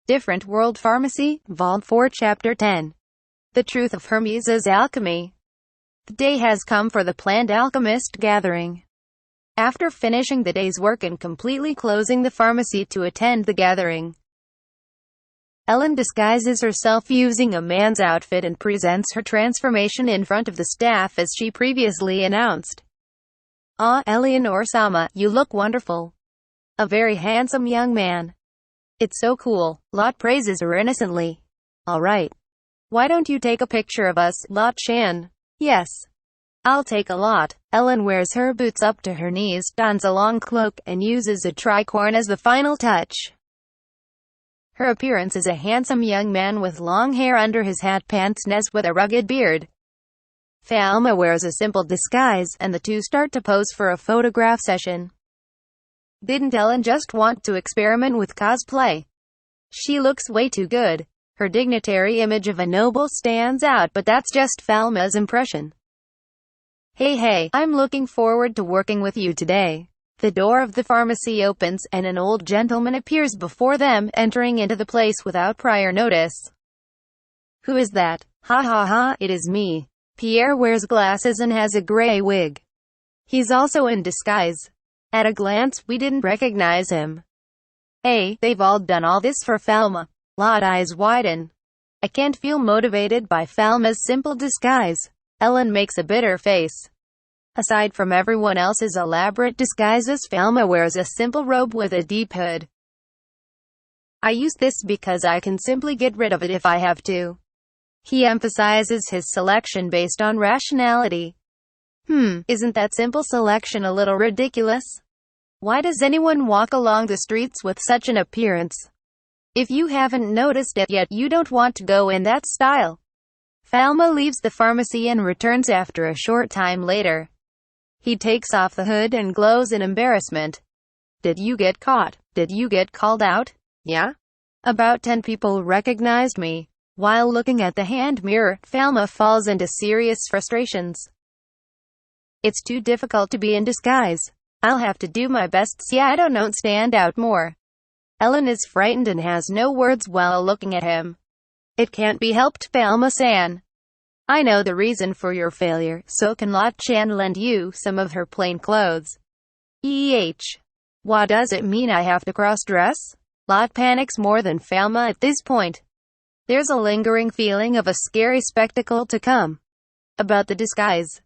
Different World Pharmacy, Vol. 4 Chapter 10. The Truth of Hermès' Alchemy. The day has come for the planned alchemist gathering. After finishing the day's work and completely closing the pharmacy to attend the gathering, Ellen disguises herself using a man's outfit and presents her transformation in front of the staff as she previously announced. "Ah, Eleanor-sama, you look wonderful. A very handsome young man. It's so cool," Lot praises her innocently. "Alright. Why don't you take a picture of us, Lot-chan?" "Yes. I'll take a lot." Ellen wears her boots up to her knees, dons a long cloak, and uses a tricorn as the final touch. Her appearance is a handsome young man with long hair under his hat, pince-nez with a rugged beard. Falma wears a simple disguise, and the two start to pose for a photograph session. Didn't Ellen just want to experiment with cosplay? She looks way too good. Her dignitary image of a noble stands out, but that's just Falma's impression. Hey, I'm looking forward to working with you today." The door of the pharmacy opens, and an old gentleman appears before them, entering into the place without prior notice. "Who is that?" "Ha ha ha, it is me." Pierre wears glasses and has a gray wig. He's also in disguise. At a glance, we didn't recognize him. Hey, they've all done all this for Falma. Lot eyes widen. I can't feel motivated by Falma's simple disguise. Ellen makes a bitter face. Aside from everyone else's elaborate disguises, Falma wears a simple robe with a deep hood. "I use this because I can simply get rid of it if I have to." He emphasizes his selection based on rationality. Isn't that simple selection a little ridiculous? Why does anyone walk along the streets with such an appearance? If you haven't noticed it yet, you don't want to go in that style. Falma leaves the pharmacy and returns after a short time later. He takes off the hood and glows in embarrassment. "Did you get caught? Did you get called out?" "Yeah. About 10 people recognized me." While looking at the hand mirror, Falma falls into serious frustrations. "It's too difficult to be in disguise. I'll have to do my best so I don't stand out more." Ellen is frightened and has no words while looking at him. "It can't be helped, Falma-san. I know the reason for your failure, so can Lot-chan lend you some of her plain clothes?" What does it mean I have to cross-dress? Lot panics more than Falma at this point. There's a lingering feeling of a scary spectacle to come. About the disguise.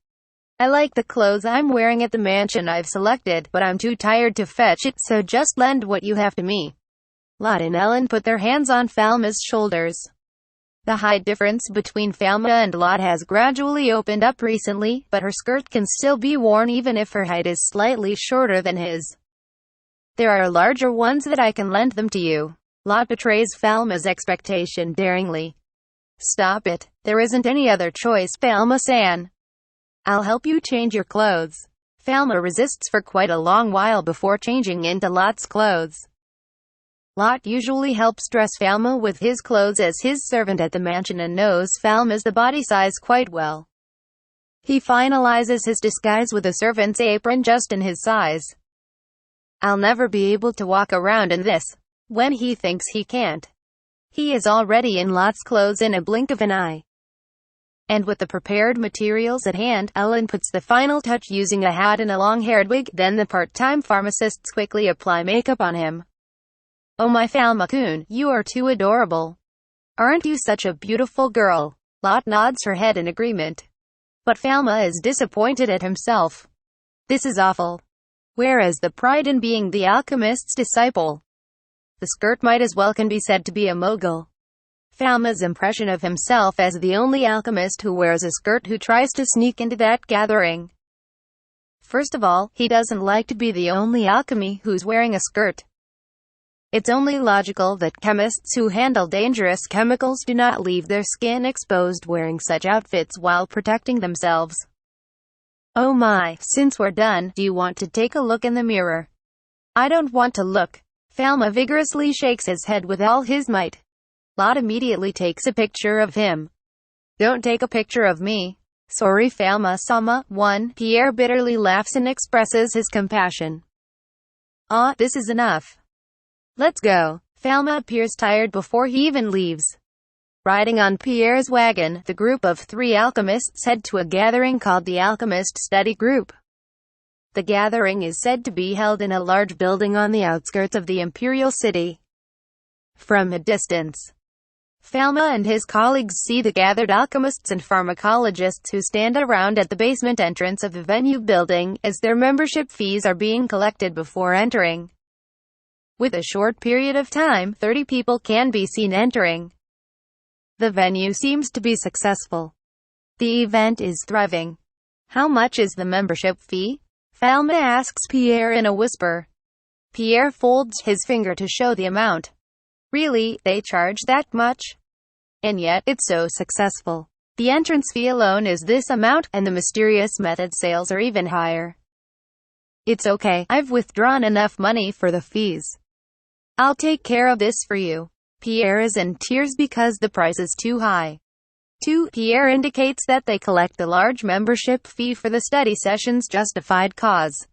"I like the clothes I'm wearing at the mansion I've selected, but I'm too tired to fetch it, so just lend what you have to me." Lot and Ellen put their hands on Falma's shoulders. The height difference between Falma and Lot has gradually opened up recently, but her skirt can still be worn even if her height is slightly shorter than his. "There are larger ones that I can lend them to you." Lot betrays Falma's expectation daringly. "Stop it. There isn't any other choice, Falma-san. I'll help you change your clothes." Falma resists for quite a long while before changing into Lot's clothes. Lot usually helps dress Falma with his clothes as his servant at the mansion and knows Falma's the body size quite well. He finalizes his disguise with a servant's apron just in his size. "I'll never be able to walk around in this." When he thinks he can't, he is already in Lot's clothes in a blink of an eye. And with the prepared materials at hand, Ellen puts the final touch using a hat and a long-haired wig. Then the part-time pharmacists quickly apply makeup on him. "Oh my Falma-kun, you are too adorable. Aren't you such a beautiful girl?" Lot nods her head in agreement. But Falma is disappointed at himself. This is awful. Where is the pride in being the alchemist's disciple? The skirt might as well can be said to be a mogul. Falma's impression of himself as the only alchemist who wears a skirt who tries to sneak into that gathering. First of all, he doesn't like to be the only alchemy who's wearing a skirt. It's only logical that chemists who handle dangerous chemicals do not leave their skin exposed wearing such outfits while protecting themselves. "Oh my, since we're done, do you want to take a look in the mirror?" "I don't want to look." Falma vigorously shakes his head with all his might. Lot immediately takes a picture of him. "Don't take a picture of me." "Sorry Falma-sama." Pierre bitterly laughs and expresses his compassion. "Ah, this is enough. Let's go." Falma appears tired before he even leaves. Riding on Pierre's wagon, the group of 3 alchemists head to a gathering called the Alchemist Study Group. The gathering is said to be held in a large building on the outskirts of the imperial city. From a distance, Falma and his colleagues see the gathered alchemists and pharmacologists who stand around at the basement entrance of the venue building, as their membership fees are being collected before entering. With a short period of time, 30 people can be seen entering. The venue seems to be successful. The event is thriving. How much is the membership fee? Falma asks Pierre in a whisper. Pierre folds his finger to show the amount. Really, they charge that much? And yet, it's so successful. The entrance fee alone is this amount, and the mysterious method sales are even higher. It's okay, I've withdrawn enough money for the fees. I'll take care of this for you. Pierre is in tears because the price is too high. 2. Pierre indicates that they collect a large membership fee for the study session's justified cause.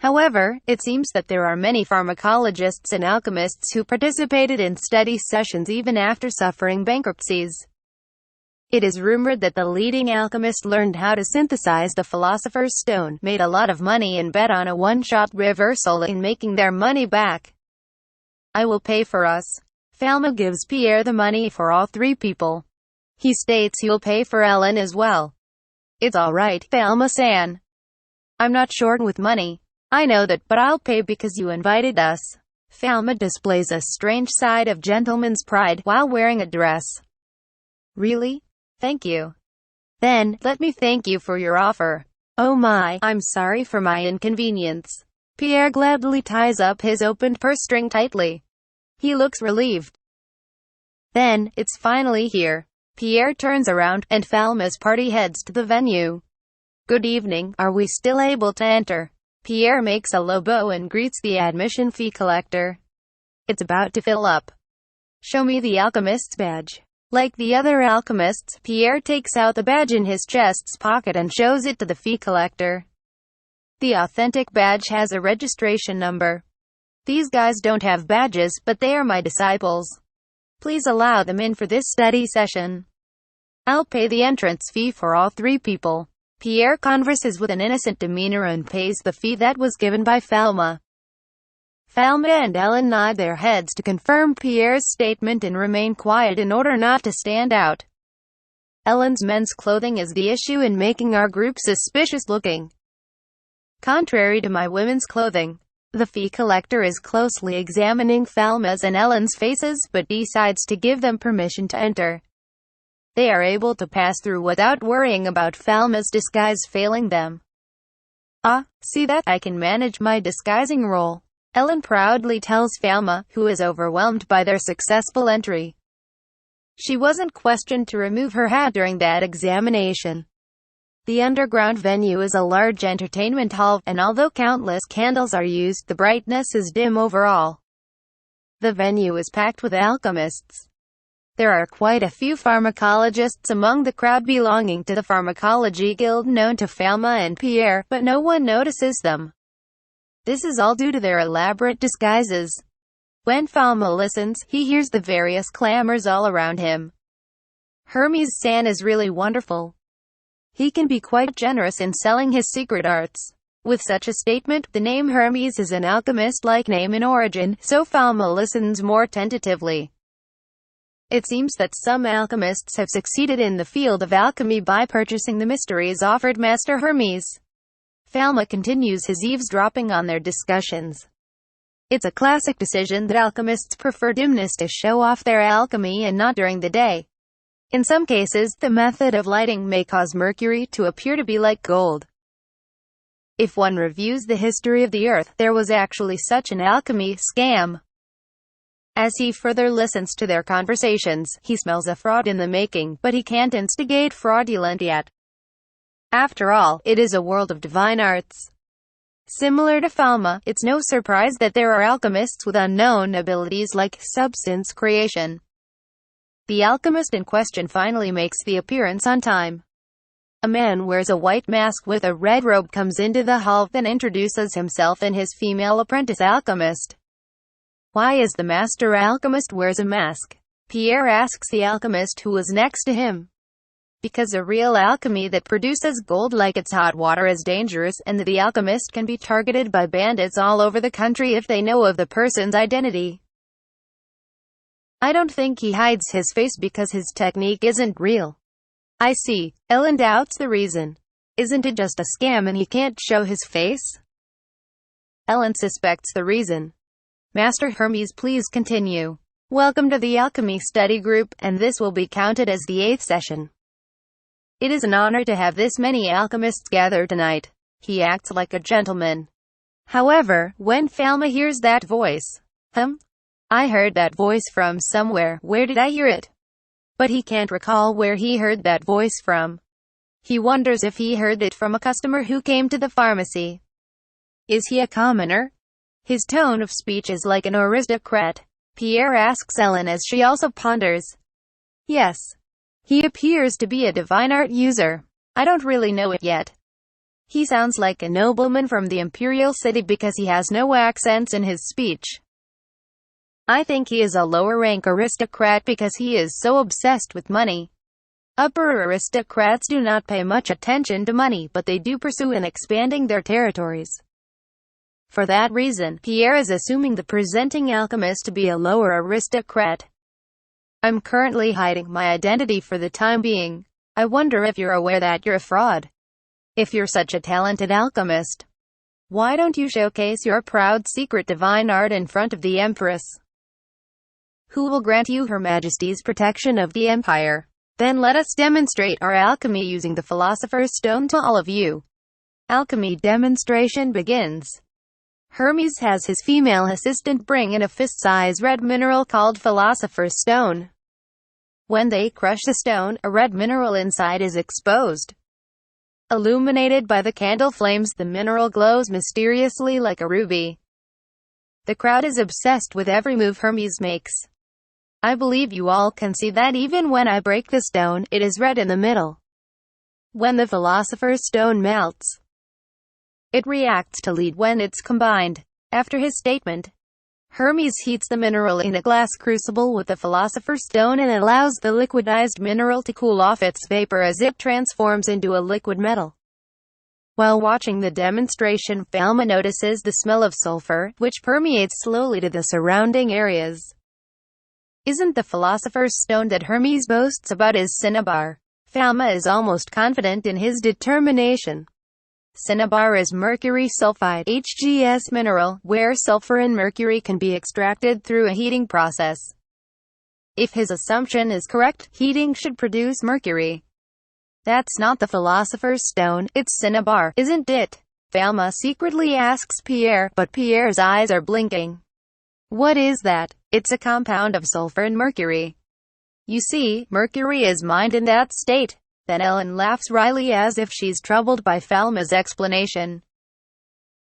However, it seems that there are many pharmacologists and alchemists who participated in study sessions even after suffering bankruptcies. It is rumored that the leading alchemist learned how to synthesize the Philosopher's Stone, made a lot of money and bet on a one-shot reversal in making their money back. I will pay for us. Falma gives Pierre the money for all 3 people. He states he'll pay for Ellen as well. It's alright, Falma-san. I'm not short with money. I know that, but I'll pay because you invited us. Falma displays a strange side of gentleman's pride while wearing a dress. Really? Thank you. Then, let me thank you for your offer. Oh my, I'm sorry for my inconvenience. Pierre gladly ties up his opened purse string tightly. He looks relieved. Then, it's finally here. Pierre turns around, and Falma's party heads to the venue. Good evening, are we still able to enter? Pierre makes a low bow and greets the admission fee collector. It's about to fill up. Show me the alchemist's badge. Like the other alchemists, Pierre takes out the badge in his chest's pocket and shows it to the fee collector. The authentic badge has a registration number. These guys don't have badges, but they are my disciples. Please allow them in for this study session. I'll pay the entrance fee for all 3 people. Pierre converses with an innocent demeanor and pays the fee that was given by Falma. Falma and Ellen nod their heads to confirm Pierre's statement and remain quiet in order not to stand out. Ellen's men's clothing is the issue in making our group suspicious looking. Contrary to my women's clothing, the fee collector is closely examining Falma's and Ellen's faces but decides to give them permission to enter. They are able to pass through without worrying about Falma's disguise failing them. Ah, see that? I can manage my disguising role. Ellen proudly tells Falma, who is overwhelmed by their successful entry. She wasn't questioned to remove her hat during that examination. The underground venue is a large entertainment hall, and although countless candles are used, the brightness is dim overall. The venue is packed with alchemists. There are quite a few pharmacologists among the crowd belonging to the pharmacology guild known to Falma and Pierre, but no one notices them. This is all due to their elaborate disguises. When Falma listens, he hears the various clamors all around him. Hermès-san is really wonderful. He can be quite generous in selling his secret arts. With such a statement, the name Hermès is an alchemist-like name in origin, so Falma listens more tentatively. It seems that some alchemists have succeeded in the field of alchemy by purchasing the mysteries offered Master Hermès. Falma continues his eavesdropping on their discussions. It's a classic decision that alchemists prefer dimness to show off their alchemy and not during the day. In some cases, the method of lighting may cause mercury to appear to be like gold. If one reviews the history of the earth, there was actually such an alchemy scam. As he further listens to their conversations, he smells a fraud in the making, but he can't instigate fraudulent yet. After all, it is a world of divine arts. Similar to Falma, it's no surprise that there are alchemists with unknown abilities like substance creation. The alchemist in question finally makes the appearance on time. A man wears a white mask with a red robe comes into the hall, then introduces himself and his female apprentice alchemist. Why is the master alchemist wears a mask? Pierre asks the alchemist who was next to him. Because a real alchemy that produces gold like it's hot water is dangerous, and that the alchemist can be targeted by bandits all over the country if they know of the person's identity. I don't think he hides his face because his technique isn't real. I see. Ellen doubts the reason. Isn't it just a scam and he can't show his face? Ellen suspects the reason. Master Hermes, please continue. Welcome to the Alchemy Study Group, and this will be counted as the 8th session. It is an honor to have this many alchemists gather tonight. He acts like a gentleman. However, when Falma hears that voice, I heard that voice from somewhere. Where did I hear it? But he can't recall where he heard that voice from. He wonders if he heard it from a customer who came to the pharmacy. Is he a commoner? His tone of speech is like an aristocrat. Pierre asks Ellen as she also ponders. Yes. He appears to be a divine art user. I don't really know it yet. He sounds like a nobleman from the imperial city because he has no accents in his speech. I think he is a lower rank aristocrat because he is so obsessed with money. Upper aristocrats do not pay much attention to money, but they do pursue in expanding their territories. For that reason, Pierre is assuming the presenting alchemist to be a lower aristocrat. I'm currently hiding my identity for the time being. I wonder if you're aware that you're a fraud. If you're such a talented alchemist, why don't you showcase your proud secret divine art in front of the Empress? Who will grant you Her Majesty's protection of the Empire? Then let us demonstrate our alchemy using the Philosopher's Stone to all of you. Alchemy demonstration begins. Hermes has his female assistant bring in a fist-size red mineral called Philosopher's Stone. When they crush the stone, a red mineral inside is exposed. Illuminated by the candle flames, the mineral glows mysteriously like a ruby. The crowd is obsessed with every move Hermes makes. I believe you all can see that even when I break the stone, it is red in the middle. When the Philosopher's Stone melts, it reacts to lead when it's combined. After his statement, Hermes heats the mineral in a glass crucible with the Philosopher's Stone and allows the liquidized mineral to cool off its vapor as it transforms into a liquid metal. While watching the demonstration, Falma notices the smell of sulfur, which permeates slowly to the surrounding areas. Isn't the Philosopher's Stone that Hermes boasts about is cinnabar? Falma is almost confident in his determination. Cinnabar is mercury sulfide (HGS) mineral, where sulfur and mercury can be extracted through a heating process. If his assumption is correct, heating should produce mercury. That's not the Philosopher's Stone, it's cinnabar, isn't it? Falma secretly asks Pierre, but Pierre's eyes are blinking. What is that? It's a compound of sulfur and mercury. You see, mercury is mined in that state. Then Ellen laughs wryly as if she's troubled by Falma's explanation.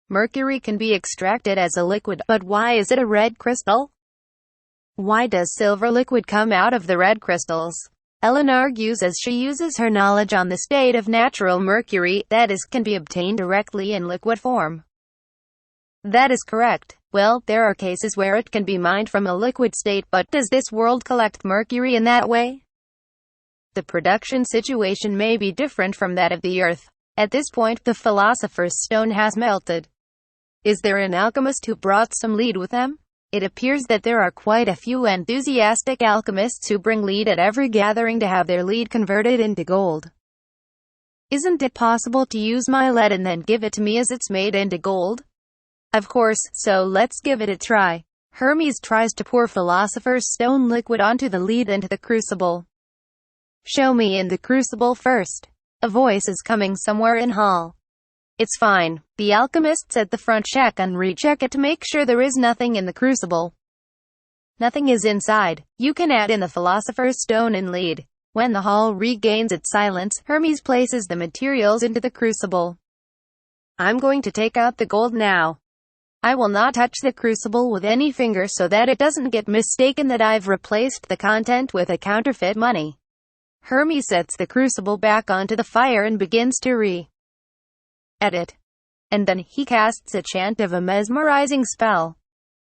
Mercury can be extracted as a liquid, but why is it a red crystal? Why does silver liquid come out of the red crystals? Ellen argues as she uses her knowledge on the state of natural mercury, that is, can be obtained directly in liquid form. That is correct. Well, there are cases where it can be mined from a liquid state, but does this world collect mercury in that way? The production situation may be different from that of the Earth. At this point, the Philosopher's Stone has melted. Is there an alchemist who brought some lead with them? It appears that there are quite a few enthusiastic alchemists who bring lead at every gathering to have their lead converted into gold. Isn't it possible to use my lead and then give it to me as it's made into gold? Of course, so let's give it a try. Hermes tries to pour Philosopher's Stone liquid onto the lead into the crucible. Show me in the crucible first. A voice is coming somewhere in hall. It's fine. The alchemists at the front check and recheck it to make sure there is nothing in the crucible. Nothing is inside. You can add in the Philosopher's Stone and lead. When the hall regains its silence, Hermes places the materials into the crucible. I'm going to take out the gold now. I will not touch the crucible with any finger so that it doesn't get mistaken that I've replaced the content with a counterfeit money. Hermes sets the crucible back onto the fire and begins to re-edit. And then he casts a chant of a mesmerizing spell.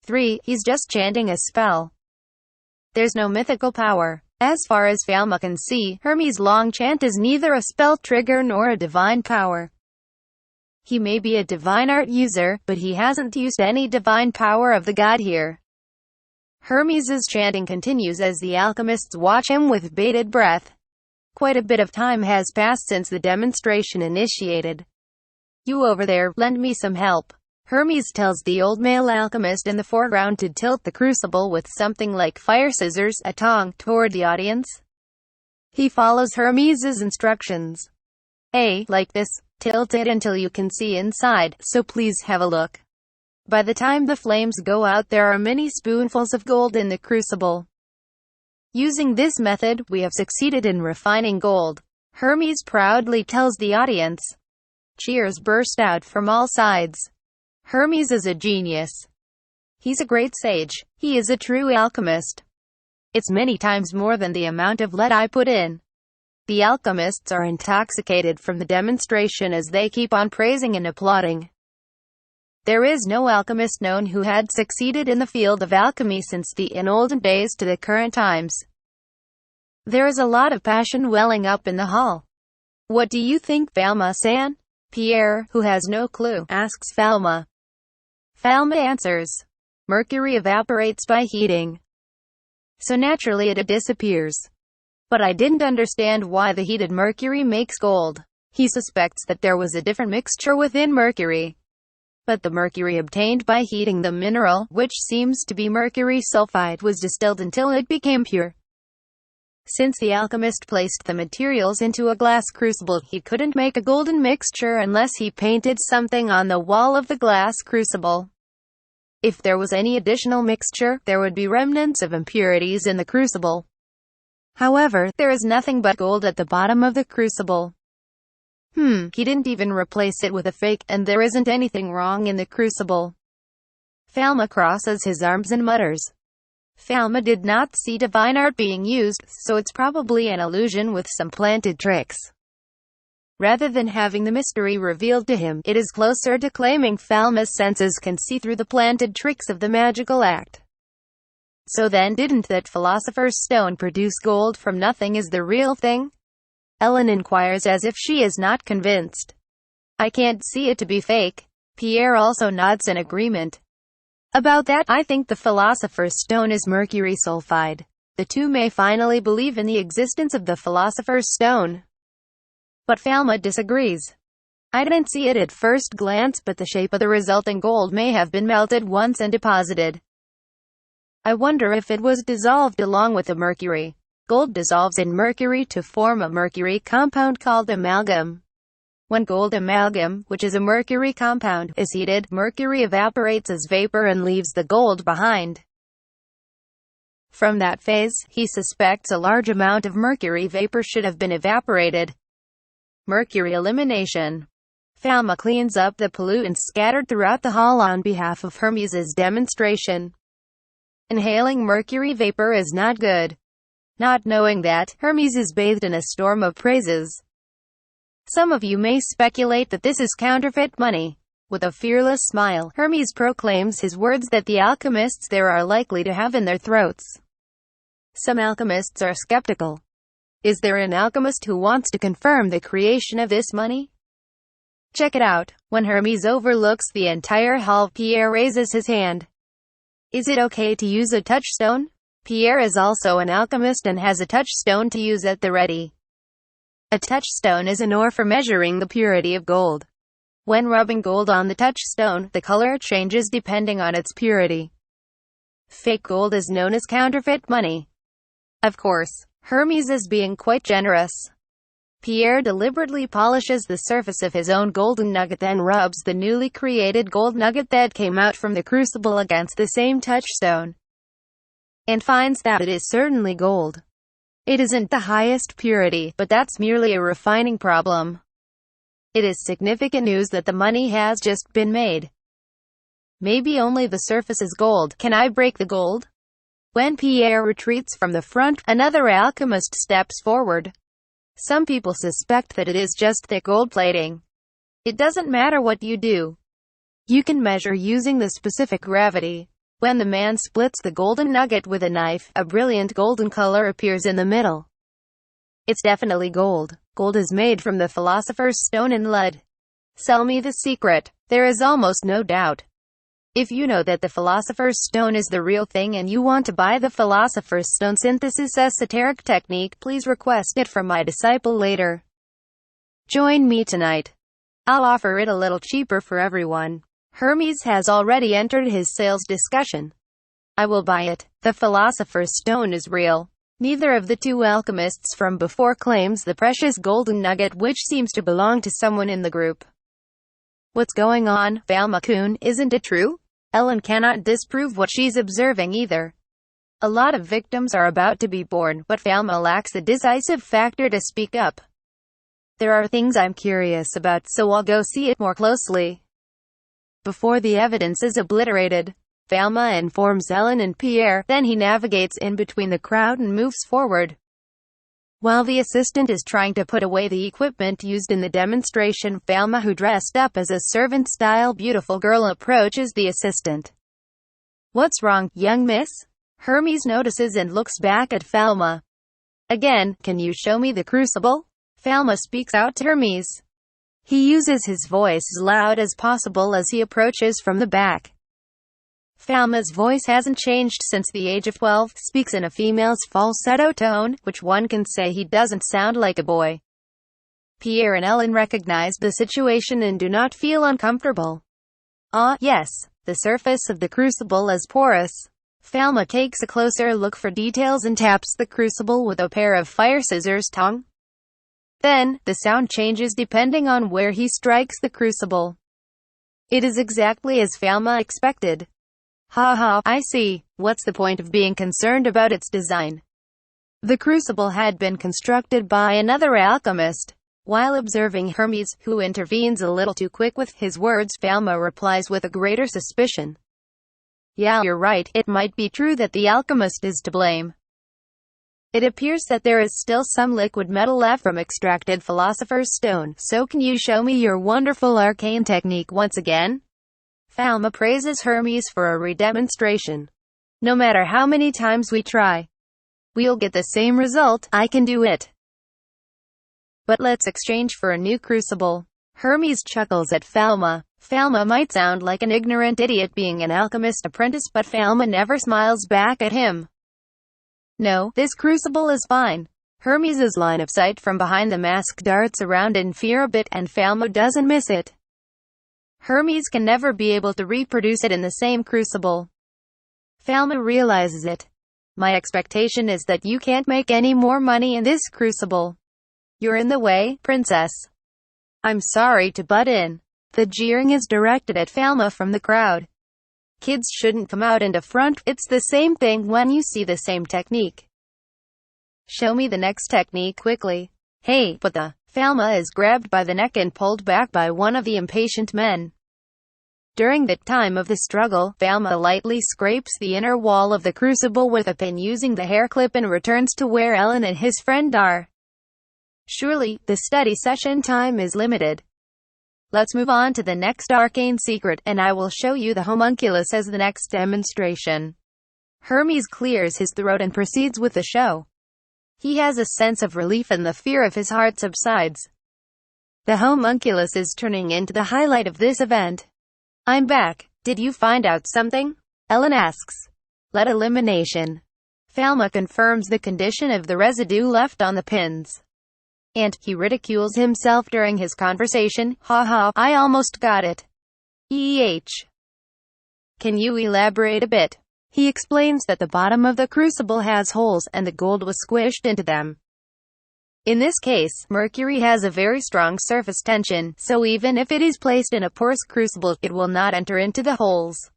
3. He's just chanting a spell. There's no mythical power. As far as Falma can see, Hermès' long chant is neither a spell trigger nor a divine power. He may be a divine art user, but he hasn't used any divine power of the god here. Hermès' chanting continues as the alchemists watch him with bated breath. Quite a bit of time has passed since the demonstration initiated. You over there, lend me some help. Hermès tells the old male alchemist in the foreground to tilt the crucible with something like fire scissors, a tong, toward the audience. He follows Hermès' instructions. Like this. Tilt it until you can see inside, so please have a look. By the time the flames go out, there are many spoonfuls of gold in the crucible. Using this method, we have succeeded in refining gold. Hermès proudly tells the audience. Cheers burst out from all sides. Hermès is a genius. He's a great sage. He is a true alchemist. It's many times more than the amount of lead I put in. The alchemists are intoxicated from the demonstration as they keep on praising and applauding. There is no alchemist known who had succeeded in the field of alchemy since the olden days to the current times. There is a lot of passion welling up in the hall. What do you think, Falma-san? Pierre, who has no clue, asks Falma. Falma answers. Mercury evaporates by heating. So naturally it disappears. But I didn't understand why the heated mercury makes gold. He suspects that there was a different mixture within mercury. But the mercury obtained by heating the mineral, which seems to be mercury sulfide, was distilled until it became pure. Since the alchemist placed the materials into a glass crucible, he couldn't make a golden mixture unless he painted something on the wall of the glass crucible. If there was any additional mixture, there would be remnants of impurities in the crucible. However, there is nothing but gold at the bottom of the crucible. He didn't even replace it with a fake, and there isn't anything wrong in the crucible. Falma crosses his arms and mutters. Falma did not see divine art being used, so it's probably an illusion with some planted tricks. Rather than having the mystery revealed to him, it is closer to claiming Falma's senses can see through the planted tricks of the magical act. So then, didn't that philosopher's stone produce gold from nothing is the real thing? Ellen inquires as if she is not convinced. I can't see it to be fake. Pierre also nods in agreement. About that, I think the philosopher's stone is mercury sulfide. The two may finally believe in the existence of the philosopher's stone. But Falma disagrees. I didn't see it at first glance, but the shape of the resulting gold may have been melted once and deposited. I wonder if it was dissolved along with the mercury. Gold dissolves in mercury to form a mercury compound called amalgam. When gold amalgam, which is a mercury compound, is heated, mercury evaporates as vapor and leaves the gold behind. From that phase, he suspects a large amount of mercury vapor should have been evaporated. Mercury elimination. Falma cleans up the pollutants scattered throughout the hall on behalf of Hermès' demonstration. Inhaling mercury vapor is not good. Not knowing that, Hermès is bathed in a storm of praises. Some of you may speculate that this is counterfeit money. With a fearless smile, Hermès proclaims his words that the alchemists there are likely to have in their throats. Some alchemists are skeptical. Is there an alchemist who wants to confirm the creation of this money? Check it out. When Hermès overlooks the entire hall, Pierre raises his hand. Is it okay to use a touchstone? Pierre is also an alchemist and has a touchstone to use at the ready. A touchstone is an ore for measuring the purity of gold. When rubbing gold on the touchstone, the color changes depending on its purity. Fake gold is known as counterfeit money. Of course, Hermès is being quite generous. Pierre deliberately polishes the surface of his own golden nugget, then rubs the newly created gold nugget that came out from the crucible against the same touchstone, and finds that it is certainly gold. It isn't the highest purity, but that's merely a refining problem. It is significant news that the money has just been made. Maybe only the surface is gold. Can I break the gold? When Pierre retreats from the front, another alchemist steps forward. Some people suspect that it is just thick gold plating. It doesn't matter what you do. You can measure using the specific gravity. When the man splits the golden nugget with a knife, a brilliant golden color appears in the middle. It's definitely gold. Gold is made from the philosopher's stone and lead. Sell me the secret. There is almost no doubt. If you know that the philosopher's stone is the real thing and you want to buy the philosopher's stone synthesis esoteric technique, please request it from my disciple later. Join me tonight. I'll offer it a little cheaper for everyone. Hermes has already entered his sales discussion. I will buy it. The philosopher's stone is real. Neither of the two alchemists from before claims the precious golden nugget, which seems to belong to someone in the group. What's going on, Falma-kun? Isn't it true? Ellen cannot disprove what she's observing either. A lot of victims are about to be born, but Falma lacks the decisive factor to speak up. There are things I'm curious about, so I'll go see it more closely. Before the evidence is obliterated, Falma informs Ellen and Pierre, then he navigates in between the crowd and moves forward. While the assistant is trying to put away the equipment used in the demonstration, Falma, who dressed up as a servant-style beautiful girl, approaches the assistant. What's wrong, young miss? Hermes notices and looks back at Falma. Again, can you show me the crucible? Falma speaks out to Hermes. He uses his voice as loud as possible as he approaches from the back. Falma's voice hasn't changed since the age of 12, speaks in a female's falsetto tone, which one can say he doesn't sound like a boy. Pierre and Ellen recognize the situation and do not feel uncomfortable. Ah, yes, the surface of the crucible is porous. Falma takes a closer look for details and taps the crucible with a pair of fire scissors tongue. Then, the sound changes depending on where he strikes the crucible. It is exactly as Falma expected. Ha ha, I see. What's the point of being concerned about its design? The crucible had been constructed by another alchemist. While observing Hermes, who intervenes a little too quick with his words, Falma replies with a greater suspicion. Yeah, you're right, it might be true that the alchemist is to blame. It appears that there is still some liquid metal left from extracted philosopher's stone, so can you show me your wonderful arcane technique once again? Falma praises Hermes for a redemonstration. No matter how many times we try, we'll get the same result. I can do it. But let's exchange for a new crucible. Hermes chuckles at Falma. Falma might sound like an ignorant idiot being an alchemist apprentice, but Falma never smiles back at him. No, this crucible is fine. Hermes' line of sight from behind the mask darts around in fear a bit, and Falma doesn't miss it. Hermes can never be able to reproduce it in the same crucible. Falma realizes it. My expectation is that you can't make any more money in this crucible. You're in the way, princess. I'm sorry to butt in. The jeering is directed at Falma from the crowd. Kids shouldn't come out into front. It's the same thing when you see the same technique. Show me the next technique quickly. Hey, but the... Falma is grabbed by the neck and pulled back by one of the impatient men. During the time of the struggle, Falma lightly scrapes the inner wall of the crucible with a pin using the hair clip and returns to where Ellen and his friend are. Surely, the study session time is limited. Let's move on to the next arcane secret, and I will show you the homunculus as the next demonstration. Hermes clears his throat and proceeds with the show. He has a sense of relief and the fear of his heart subsides. The homunculus is turning into the highlight of this event. I'm back. Did you find out something? Ellen asks. Let elimination. Falma confirms the condition of the residue left on the pins. And he ridicules himself during his conversation. Ha ha, I almost got it. Can you elaborate a bit? He explains that the bottom of the crucible has holes, and the gold was squished into them. In this case, mercury has a very strong surface tension, so even if it is placed in a porous crucible, it will not enter into the holes.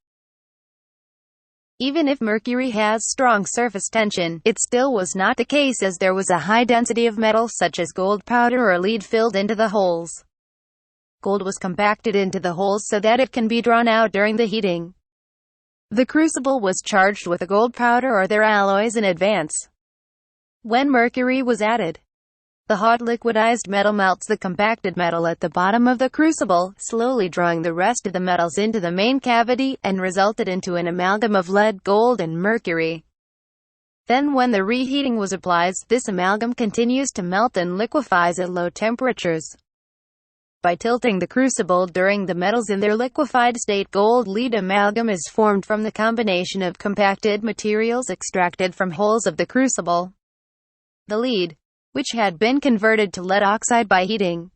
Even if mercury has strong surface tension, it still was not the case, as there was a high density of metal such as gold powder or lead filled into the holes. Gold was compacted into the holes so that it can be drawn out during the heating. The crucible was charged with a gold powder or their alloys in advance. When mercury was added, The hot liquidized metal melts the compacted metal at the bottom of the crucible, slowly drawing the rest of the metals into the main cavity, and resulted into an amalgam of lead, gold, and mercury. Then when the reheating was applied, this amalgam continues to melt and liquefies at low temperatures. By tilting the crucible during the metals in their liquefied state, gold-lead amalgam is formed from the combination of compacted materials extracted from holes of the crucible. The lead, which had been converted to lead oxide by heating,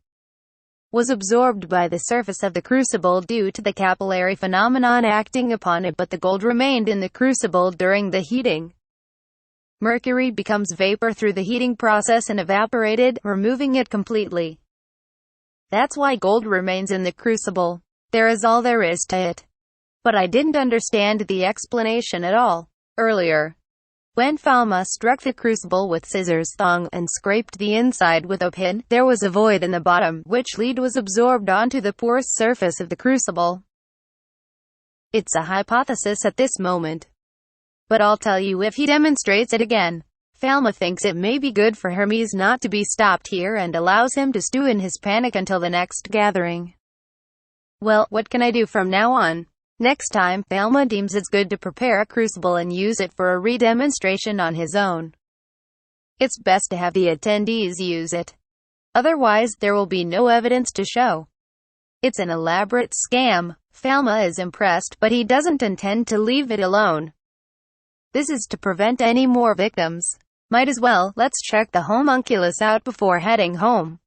was absorbed by the surface of the crucible due to the capillary phenomenon acting upon it, but the gold remained in the crucible during the heating. Mercury becomes vapor through the heating process and evaporated, removing it completely. That's why gold remains in the crucible. There is all there is to it. But I didn't understand the explanation at all. Earlier, when Falma struck the crucible with scissors thong and scraped the inside with a pin, there was a void in the bottom, which lead was absorbed onto the porous surface of the crucible. It's a hypothesis at this moment, but I'll tell you if he demonstrates it again. Falma thinks it may be good for Hermès not to be stopped here and allows him to stew in his panic until the next gathering. Well, what can I do from now on? Next time, Falma deems it's good to prepare a crucible and use it for a re-demonstration on his own. It's best to have the attendees use it. Otherwise, there will be no evidence to show. It's an elaborate scam. Falma is impressed, but he doesn't intend to leave it alone. This is to prevent any more victims. Might as well, let's check the homunculus out before heading home.